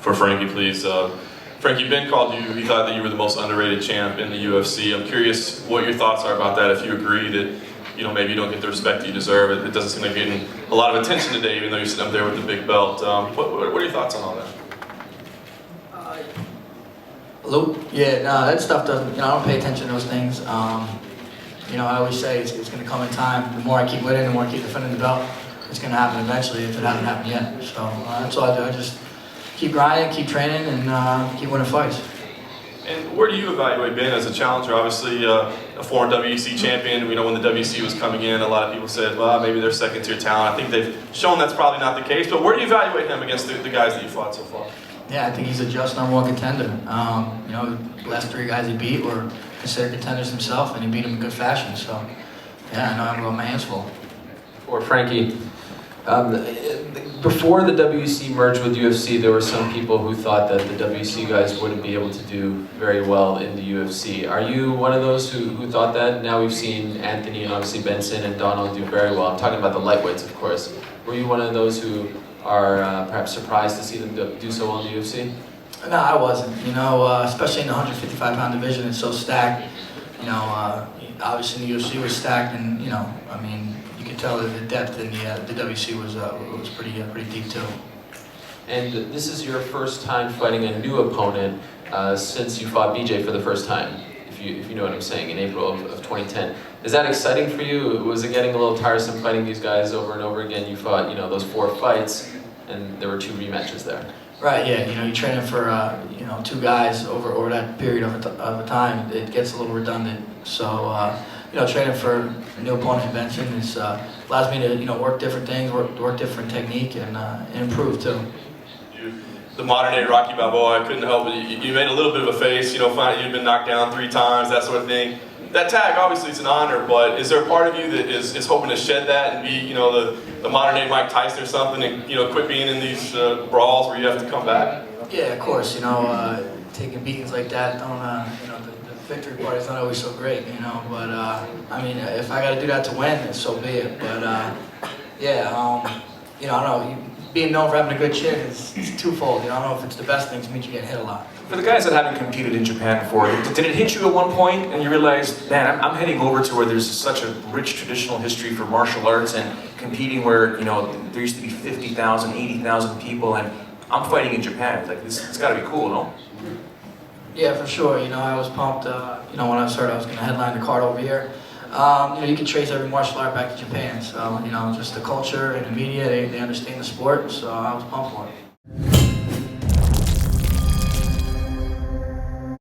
For Frankie, please. Frankie, Ben called you, he thought that you were the most underrated champ in the UFC. I'm curious what your thoughts are about that, if you agree that maybe you don't get the respect that you deserve. It doesn't seem like you're getting a lot of attention today, even though you're sitting up there with the big belt. What are your thoughts on all that? Hello? Yeah, no, that stuff doesn't, I don't pay attention to those things. I always say it's going to come in time. The more I keep winning, the more I keep defending the belt, it's going to happen eventually if it hasn't happened yet. So that's all I do. I just keep grinding, keep training, and keep winning fights. And where do you evaluate Ben as a challenger? Obviously, a former WEC champion. We know when the WEC was coming in, a lot of people said, well, maybe they're second-tier talent. I think they've shown that's probably not the case. But where do you evaluate him against the guys that you fought so far? Yeah, I think he's a just #1 contender. The last 3 guys he beat were considered contenders himself, and he beat them in good fashion. So, yeah, I know I'm going my hands full. For Frankie, before the WEC merged with UFC, there were some people who thought that the WEC guys wouldn't be able to do very well in the UFC. Are you one of those who thought that? Now we've seen Anthony and obviously Benson and Donald do very well. I'm talking about the lightweights, of course. Were you one of those who are perhaps surprised to see them do so well in the UFC? No, I wasn't. Especially in the 155-pound division, it's so stacked. Obviously the UFC was stacked, and you could tell that the depth in the WC was pretty deep too. And this is your first time fighting a new opponent since you fought BJ for the first time, if you know what I'm saying, in April of 2010. Is that exciting for you? Was it getting a little tiresome fighting these guys over and over again? You fought, those 4 fights, and there were 2 rematches there. Right, yeah, you're training for, 2 guys over that period of a time. It gets a little redundant. So, training for a new opponent, Benson, allows me to, work different things, work different technique, and improve too. The modern-day Rocky Balboa, I couldn't help it. You made a little bit of a face, finding you'd been knocked down 3 times, that sort of thing. That tag, obviously, it's an honor, but is there a part of you that is hoping to shed that and be, the modern-day Mike Tyson or something, and quit being in these brawls where you have to come back? Yeah, of course. Taking beatings like that, the victory part is not always so great, But if I got to do that to win, so be it. But I don't know. Being known for having a good chin is twofold. I don't know if it's the best thing to mean you get hit a lot. For the guys that haven't competed in Japan before, did it hit you at one point and you realized, man, I'm heading over to where there's such a rich traditional history for martial arts and competing where, there used to be 50,000, 80,000 people, and I'm fighting in Japan. It's like, it's got to be cool, no? Yeah, for sure. I was pumped, when I heard I was going to headline the card over here. You can trace every martial art back to Japan. So, just the culture and the media, they understand the sport, so I was pumped for it.